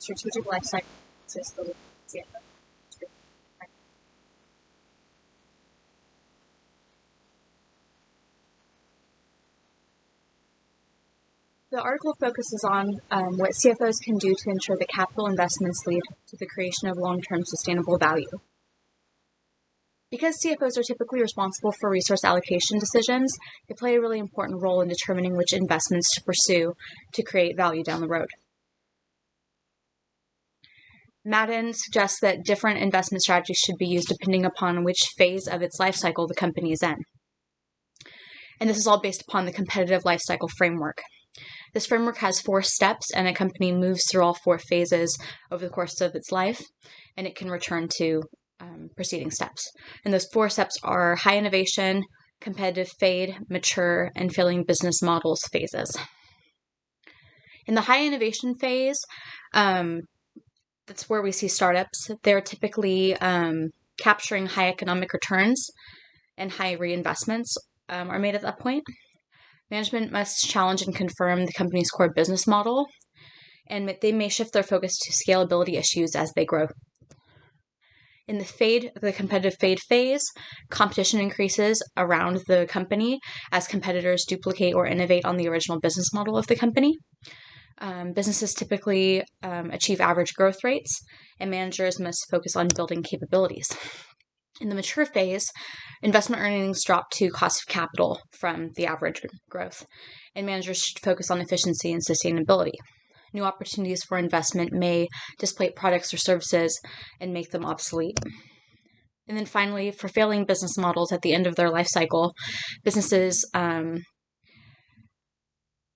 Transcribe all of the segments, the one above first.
strategic life cycle analysis, the CFO. The article focuses on what CFOs can do to ensure that capital investments lead to the creation of long-term sustainable value. Because CFOs are typically responsible for resource allocation decisions, they play a really important role in determining which investments to pursue to create value down the road. Madden suggests that different investment strategies should be used depending upon which phase of its life cycle the company is in. And this is all based upon the competitive life cycle framework. This framework has 4 steps, and a company moves through all 4 phases over the course of its life, and it can return to preceding steps. And those 4 steps are high innovation, competitive fade, mature, and failing business models phases. In the high innovation phase, that's where we see startups. They're typically capturing high economic returns, and high reinvestments are made at that point. Management must challenge and confirm the company's core business model, and they may shift their focus to scalability issues as they grow. In the competitive fade phase, competition increases around the company as competitors duplicate or innovate on the original business model of the company. Businesses typically achieve average growth rates, and managers must focus on building capabilities. In the mature phase, investment earnings drop to cost of capital from the average growth, and managers should focus on efficiency and sustainability. New opportunities for investment may displace products or services and make them obsolete. And then finally, for failing business models at the end of their life cycle, businesses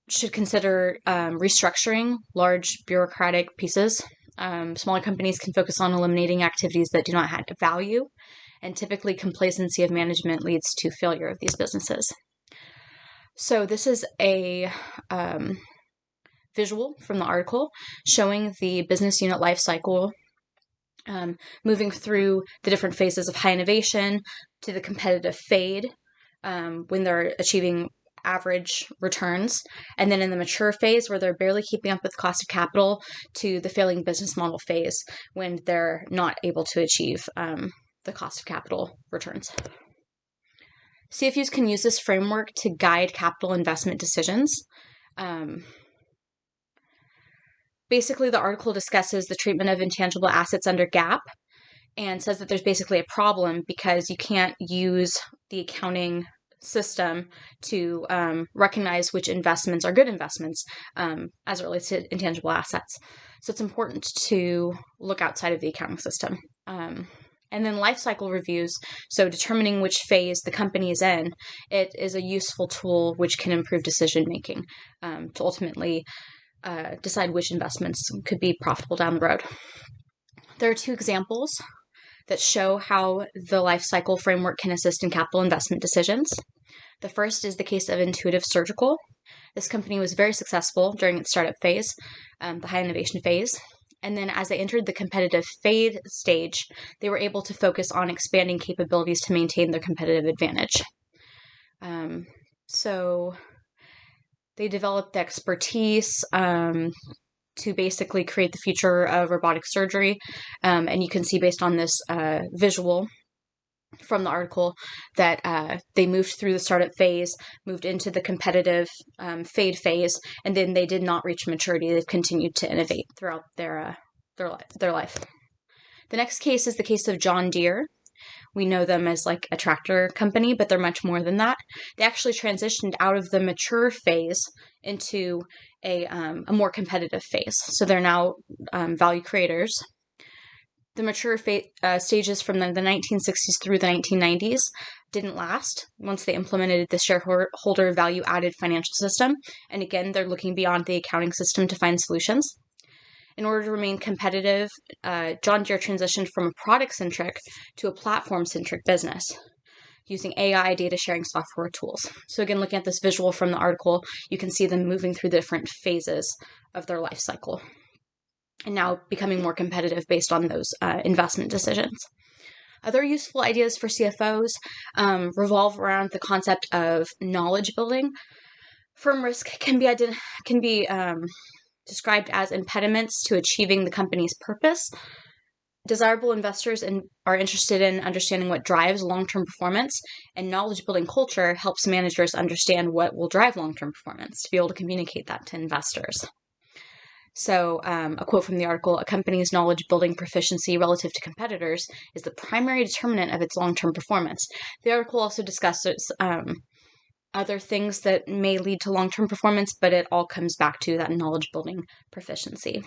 should consider restructuring large bureaucratic pieces. Smaller companies can focus on eliminating activities that do not add value, and typically complacency of management leads to failure of these businesses. So this is a visual from the article showing the business unit life cycle, moving through the different phases of high innovation to the competitive fade when they're achieving average returns, and then in the mature phase where they're barely keeping up with cost of capital to the failing business model phase when they're not able to achieve the cost of capital returns. CFUs can use this framework to guide capital investment decisions. Basically, the article discusses the treatment of intangible assets under GAAP and says that there's basically a problem because you can't use the accounting system to recognize which investments are good investments as it relates to intangible assets. So it's important to look outside of the accounting system. And then life cycle reviews, so determining which phase the company is in, it is a useful tool which can improve decision making to ultimately decide which investments could be profitable down the road. There are 2 examples that show how the life cycle framework can assist in capital investment decisions. The first is the case of Intuitive Surgical. This company was very successful during its startup phase, the high innovation phase. And then as they entered the competitive fade stage, they were able to focus on expanding capabilities to maintain their competitive advantage. So they developed the expertise to basically create the future of robotic surgery. And you can see based on this visual from the article that they moved through the startup phase, moved into the competitive fade phase, and then they did not reach maturity. They've continued to innovate throughout their life. The next case is the case of John Deere. We know them as like a tractor company, but they're much more than that. They actually transitioned out of the mature phase into a more competitive phase. So they're now value creators. The mature stages from the 1960s through the 1990s didn't last once they implemented the shareholder value-added financial system. And again, they're looking beyond the accounting system to find solutions. In order to remain competitive, John Deere transitioned from a product-centric to a platform-centric business using AI data sharing software tools. So again, looking at this visual from the article, you can see them moving through the different phases of their life cycle and now becoming more competitive based on those investment decisions. Other useful ideas for CFOs revolve around the concept of knowledge building. Firm risk can be described as impediments to achieving the company's purpose. Desirable investors are interested in understanding what drives long-term performance, and knowledge-building culture helps managers understand what will drive long-term performance to be able to communicate that to investors. So a quote from the article, "A company's knowledge-building proficiency relative to competitors is the primary determinant of its long-term performance." The article also discusses other things that may lead to long-term performance, but it all comes back to that knowledge-building proficiency.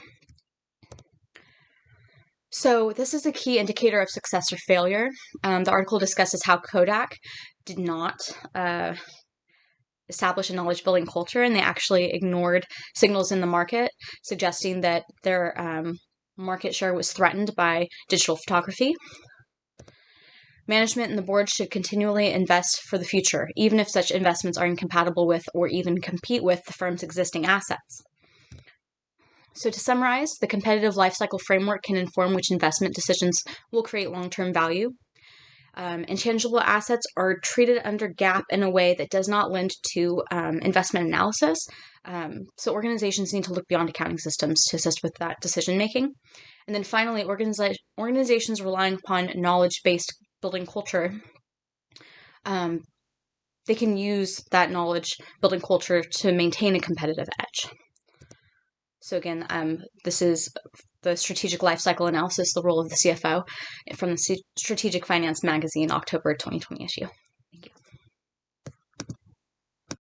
So this is a key indicator of success or failure. The article discusses how Kodak did not establish a knowledge-building culture, and they actually ignored signals in the market suggesting that their market share was threatened by digital photography. Management and the board should continually invest for the future, even if such investments are incompatible with or even compete with the firm's existing assets. So to summarize, the competitive lifecycle framework can inform which investment decisions will create long-term value. Intangible assets are treated under GAAP in a way that does not lend to investment analysis. So organizations need to look beyond accounting systems to assist with that decision-making. And then finally, organizations relying upon knowledge-based building culture, they can use that knowledge-building culture to maintain a competitive edge. So again, this is the Strategic Lifecycle Analysis, the Role of the CFO, from the Strategic Finance Magazine, October 2020 issue.